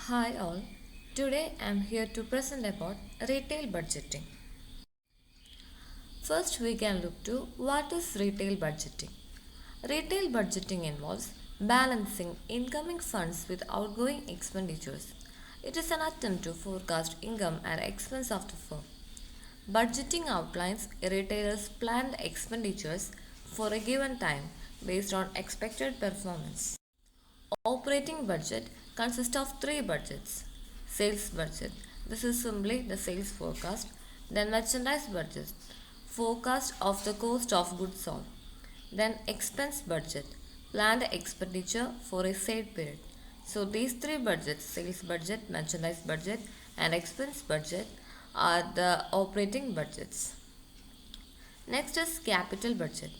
Hi all. Today I am here to present about retail budgeting. First we can look to what is retail budgeting. Retail budgeting involves balancing incoming funds with outgoing expenditures. It is an attempt to forecast income and expense of the firm. Budgeting outlines a retailer's planned expenditures for a given time based on expected performance. Operating budget consists of three budgets. Sales budget, this is simply the sales forecast. Then merchandise budget, forecast of the cost of goods sold. Then expense budget, planned expenditure for a said period. So these three budgets, sales budget, merchandise budget and expense budget, are the operating budgets. Next is capital budget.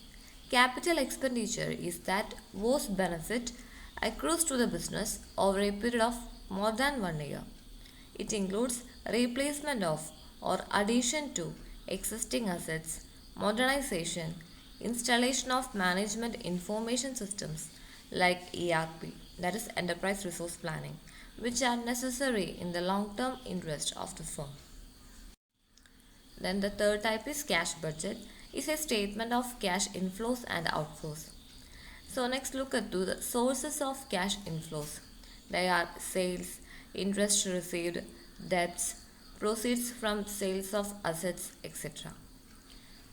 Capital expenditure is that whose benefit accrues to the business over a period of more than 1 year. It includes replacement of or addition to existing assets, modernization, installation of management information systems like ERP, that is Enterprise Resource Planning, which are necessary in the long term interest of the firm. Then the third type is cash budget, is a statement of cash inflows and outflows. So next look at the sources of cash inflows. They are sales, interest received, debts, proceeds from sales of assets, etc.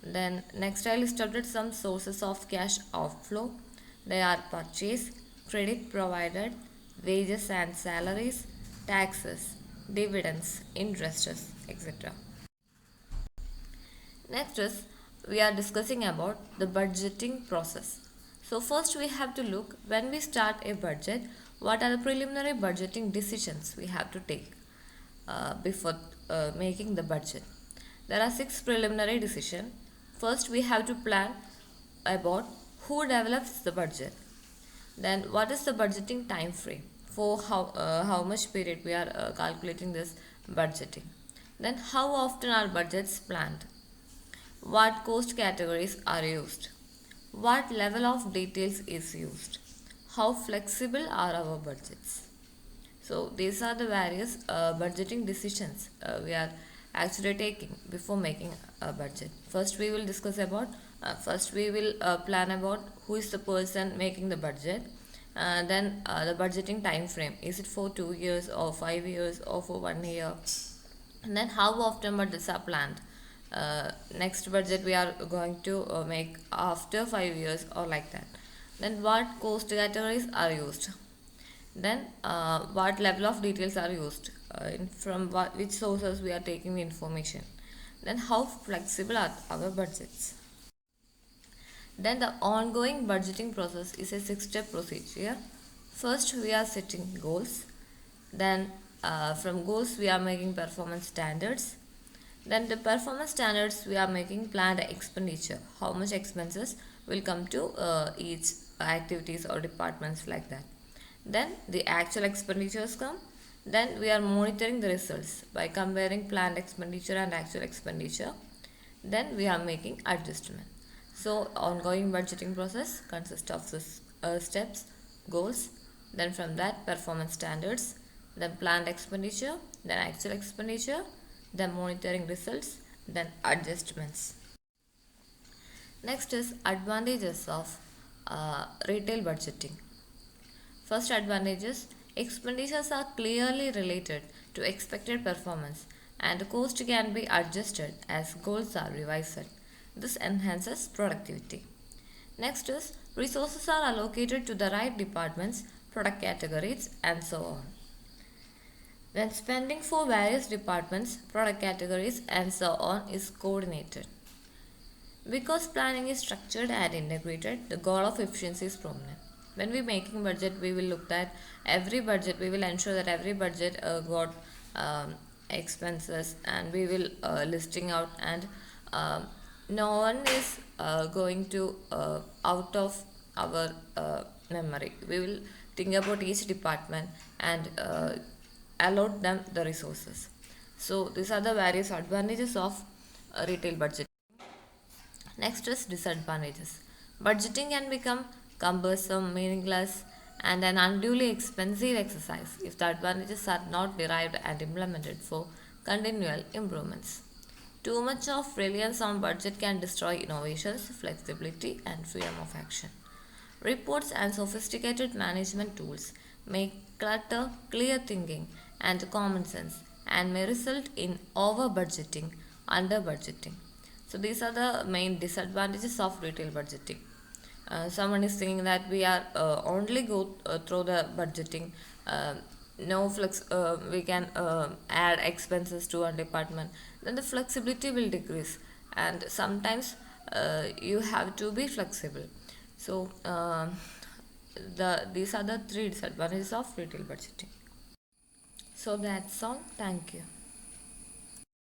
Then next I listed some sources of cash outflow. They are purchase, credit provided, wages and salaries, taxes, dividends, interests, etc. Next is we are discussing about the budgeting process. So first we have to look when we start a budget, what are the preliminary budgeting decisions we have to take before making the budget. There are six preliminary decisions. First we have to plan about who develops the budget. Then what is the budgeting time frame for how much period we are calculating this budgeting. Then how often are budgets planned. What cost categories are used? What level of details is used? How flexible are our budgets? So these are the various budgeting decisions we are actually taking before making a budget. First we will discuss about, first we will plan about who is the person making the budget. Then the budgeting time frame, is it for 2 years or 5 years or for 1 year? And then how often budgets are planned. Next budget we are going to make after 5 years or like that. Then what cost categories are used. Then what level of details are used, from which sources we are taking the information. Then how flexible are our budgets. Then the ongoing budgeting process is a 6-step procedure. First we are setting goals. Then from goals we are making performance standards. Then the performance standards we are making planned expenditure, how much expenses will come to each activities or departments like that. Then the actual expenditures come. Then we are monitoring the results by comparing planned expenditure and actual expenditure. Then we are making adjustment. So ongoing budgeting process consists of this steps, goals, then from that performance standards, then planned expenditure, then actual expenditure, then monitoring results, then adjustments. Next is advantages of retail budgeting. First advantages, expenditures are clearly related to expected performance and cost can be adjusted as goals are revised. This enhances productivity. Next is resources are allocated to the right departments, product categories and so on. When spending for various departments, product categories and so on is coordinated. Because planning is structured and integrated, the goal of efficiency is prominent. When we making budget, we will look at every budget, we will ensure that every budget got expenses and we will listing out, and no one is going to out of our memory. We will think about each department and allot them the resources. So these are the various advantages of retail budgeting. Next is disadvantages. Budgeting can become cumbersome, meaningless, and an unduly expensive exercise if the advantages are not derived and implemented for continual improvements. Too much of reliance on budget can destroy innovations, flexibility, and freedom of action. Reports and sophisticated management tools may clutter clear thinking and common sense and may result in over budgeting, under budgeting. So, these are the main disadvantages of retail budgeting. Someone is thinking that we are only go through the budgeting, no flex, we can add expenses to our department, then the flexibility will decrease, and sometimes you have to be flexible. So these are the three disadvantages of retail budgeting. So that's all. Thank you.